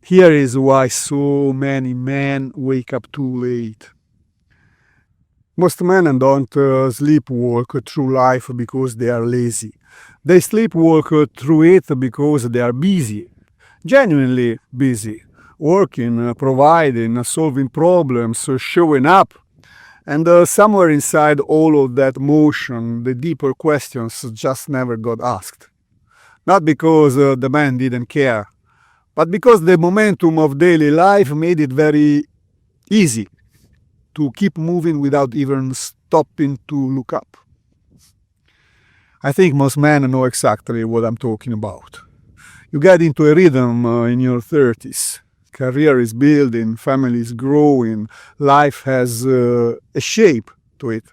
Here is why so many men wake up too late. Most men don't sleepwalk through life because they are lazy. They sleepwalk through it because they are busy, genuinely busy, working, providing, solving problems, showing up. And somewhere inside all of that motion, the deeper questions just never got asked. Not because the man didn't care, but because the momentum of daily life made it very easy to keep moving without even stopping to look up. I think most men know exactly what I'm talking about. You get into a rhythm in your 30s. Career is building, family is growing, life has a shape to it.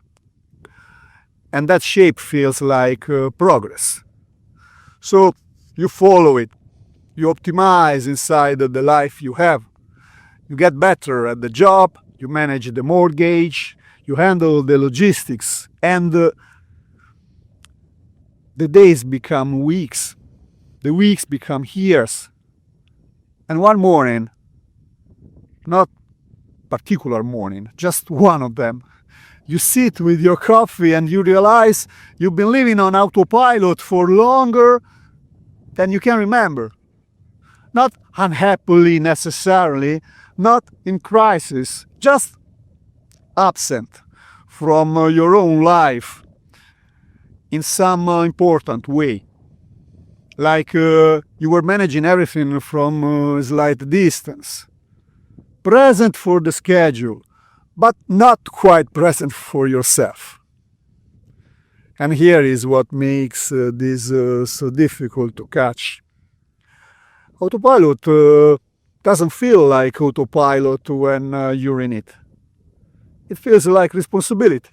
And that shape feels like progress. So you follow it, you optimize inside the life you have. You get better at the job, you manage the mortgage, you handle the logistics, and the days become weeks. The weeks become years. And one morning, not particular morning, just one of them, you sit with your coffee and you realize you've been living on autopilot for longer than you can remember. Not unhappily necessarily, not in crisis, just absent from your own life in some important way. Like you were managing everything from a slight distance. Present for the schedule, but not quite present for yourself. And here is what makes this so difficult to catch. Autopilot doesn't feel like autopilot when you're in it. It feels like responsibility.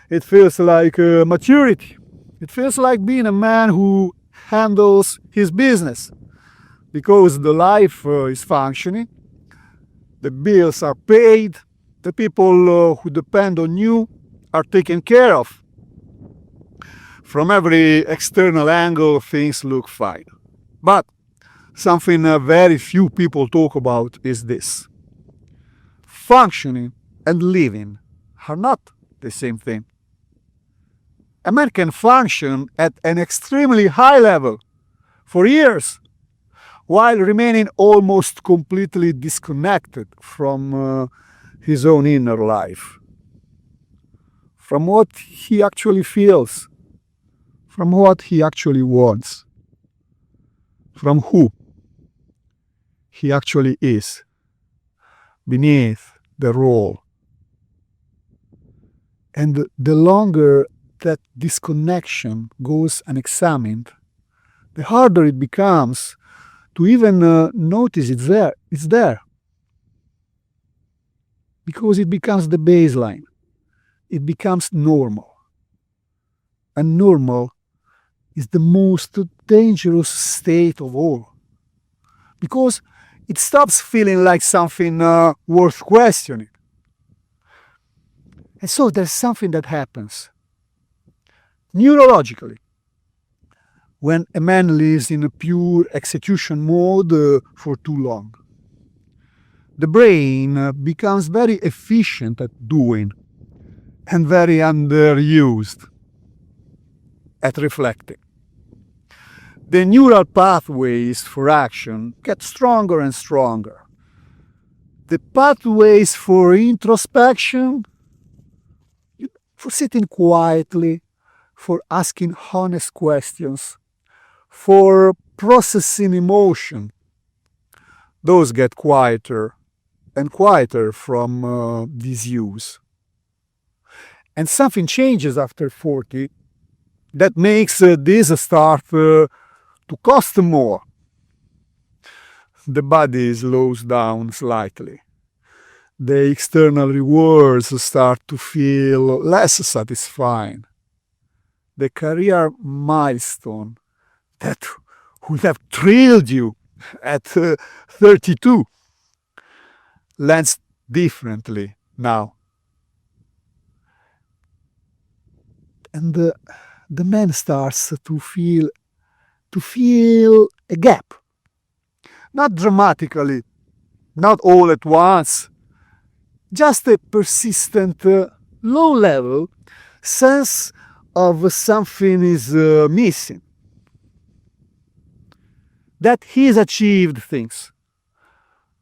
It feels like maturity. It feels like being a man who handles his business because the life is functioning, the bills are paid, the people who depend on you are taken care of. From every external angle, things look fine. But something very few people talk about is this. Functioning and living are not the same thing. A man can function at an extremely high level for years while remaining almost completely disconnected from his own inner life, from what he actually feels, from what he actually wants, from who he actually is beneath the role. And the longer that disconnection goes unexamined, the harder it becomes to even notice it's there. It's there. Because it becomes the baseline. It becomes normal. And normal is the most dangerous state of all. Because it stops feeling like something worth questioning. And so there's something that happens neurologically when a man lives in a pure execution mode for too long. The brain becomes very efficient at doing and very underused at reflecting. The neural pathways for action get stronger and stronger. The pathways for introspection, for sitting quietly, for asking honest questions, for processing emotion, those get quieter and quieter from disuse. And something changes after 40 that makes this start to cost more. The body slows down slightly. The external rewards start to feel less satisfying. The career milestone that would have thrilled you at 32 lands differently now. And the man starts to feel a gap not dramatically, not all at once, just a persistent, low-level sense of something is missing. That he's achieved things,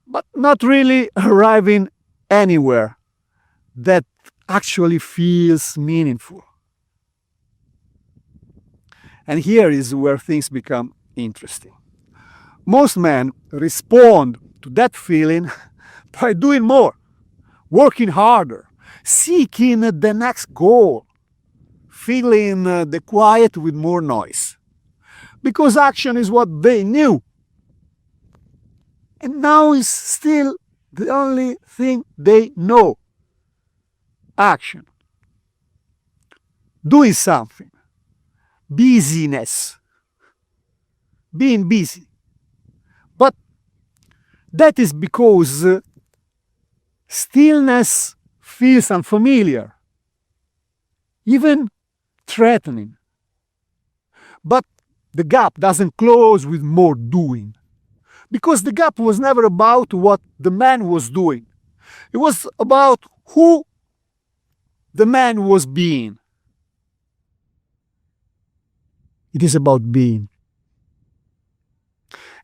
but not really arriving anywhere that actually feels meaningful. And here is where things become interesting. Most men respond to that feeling by doing more, working harder, seeking the next goal, filling the quiet with more noise. Because action is what they knew. And now is still the only thing they know. Action. Doing something. Busyness. Being busy. But that is because stillness feels unfamiliar, even threatening. But the gap doesn't close with more doing, because the gap was never about what the man was doing. It was about who the man was being. It is about being.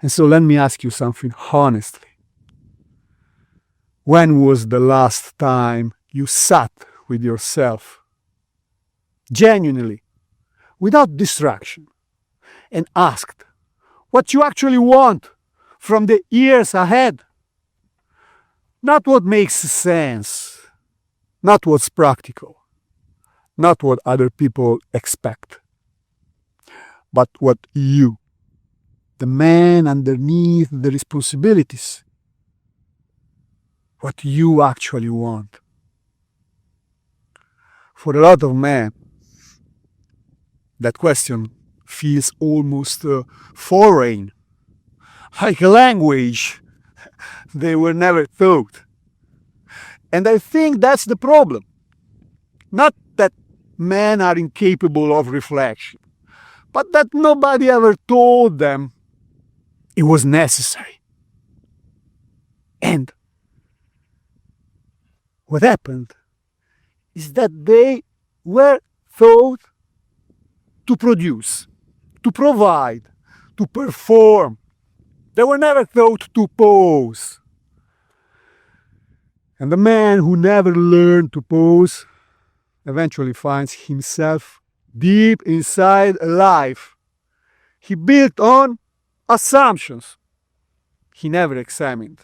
And so let me ask you something honestly. When was the last time you sat with yourself, genuinely, without distraction, and asked what you actually want from the years ahead? Not what makes sense, not what's practical, not what other people expect, but what you, the man underneath the responsibilities, what you actually want. For a lot of men, that question feels almost foreign, like a language they were never taught. And I think that's the problem. Not that men are incapable of reflection, but that nobody ever told them it was necessary. And what happened is that they were taught to produce, to provide, to perform. They were never taught to pose. And the man who never learned to pose eventually finds himself deep inside a life he built on assumptions he never examined.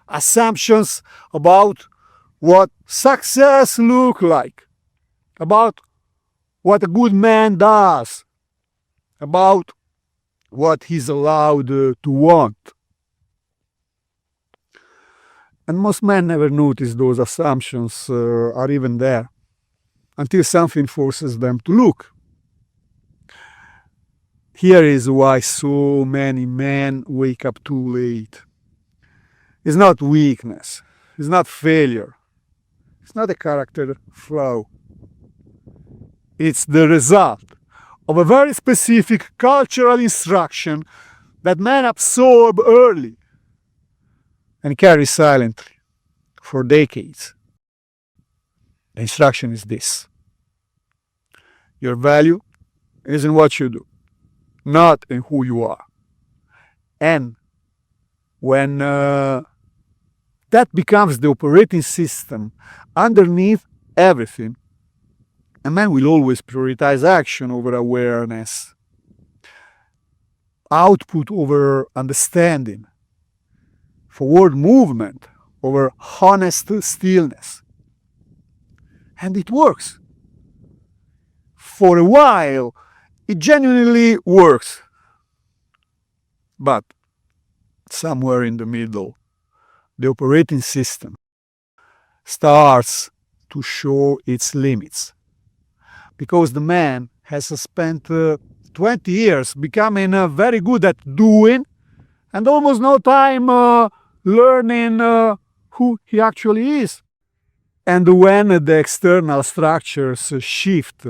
Assumptions about what success looks like, about what a good man does, about what he's allowed to want. And most men never notice those assumptions are even there until something forces them to look. Here is why so many men wake up too late. It's not weakness, it's not failure, it's not a character flaw. It's the result of a very specific cultural instruction that men absorb early and carry silently for decades. The instruction is this: your value is in what you do, not in who you are. And when that becomes the operating system underneath everything, a man will always prioritize action over awareness, output over understanding, forward movement over honest stillness. And it works. For a while, it genuinely works. But somewhere in the middle, the operating system starts to show its limits. Because the man has spent 20 years becoming very good at doing and almost no time learning who he actually is. And when the external structures shift,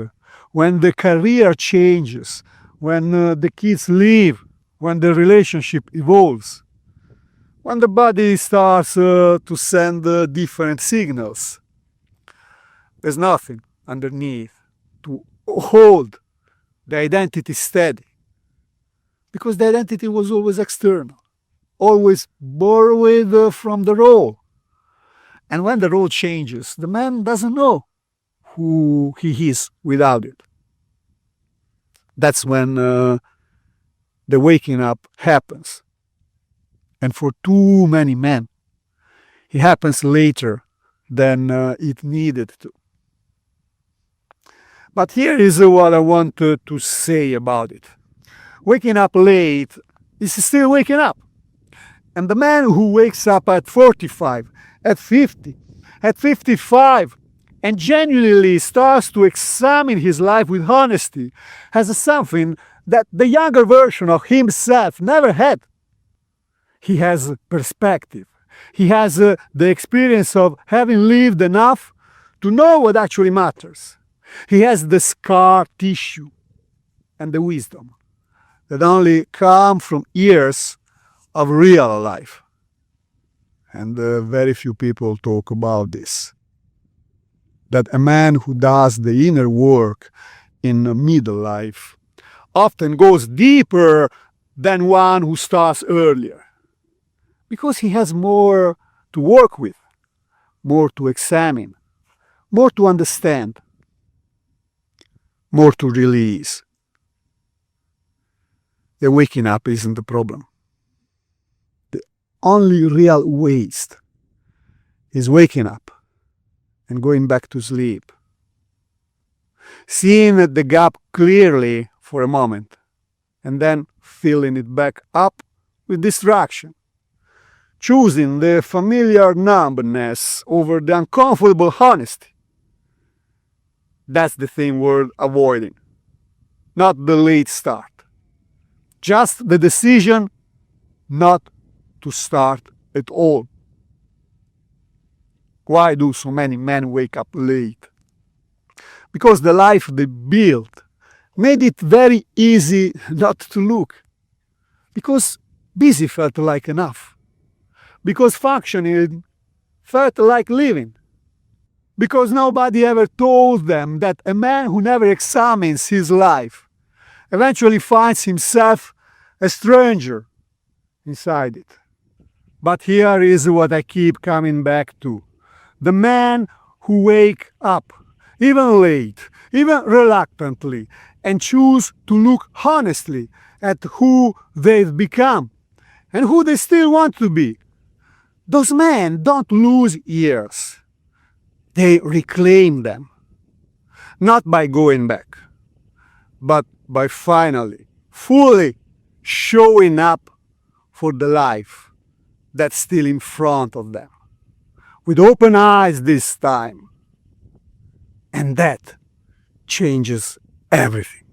when the career changes, when the kids leave, when the relationship evolves, when the body starts to send different signals. There's nothing underneath to hold the identity steady, because the identity was always external, always borrowed from the role. And when the role changes, the man doesn't know who he is without it. That's when the waking up happens. And for too many men, it happens later than it needed to. But here is what I want to say about it. Waking up late is still waking up. And the man who wakes up at 45, at 50, at 55, and genuinely starts to examine his life with honesty has something that the younger version of himself never had. He has perspective. He has the experience of having lived enough to know what actually matters. He has the scar tissue and the wisdom that only come from years of real life. And very few people talk about this. That a man who does the inner work in midlife often goes deeper than one who starts earlier, because he has more to work with, more to examine, more to understand, more to release. The waking up isn't the problem. The only real waste is waking up and going back to sleep, seeing the gap clearly for a moment, and then filling it back up with distraction, choosing the familiar numbness over the uncomfortable honesty. That's the thing worth avoiding, not the late start. Just the decision not to start at all. Why do so many men wake up late? Because the life they built made it very easy not to look. Because busy felt like enough. Because functioning felt like living. Because nobody ever told them that a man who never examines his life eventually finds himself a stranger inside it. But here is what I keep coming back to. The men who wake up, even late, even reluctantly, and choose to look honestly at who they've become and who they still want to be. Those men don't lose years. They reclaim them. Not by going back, but by finally, fully showing up for the life that's still in front of them. With open eyes this time. And that changes everything.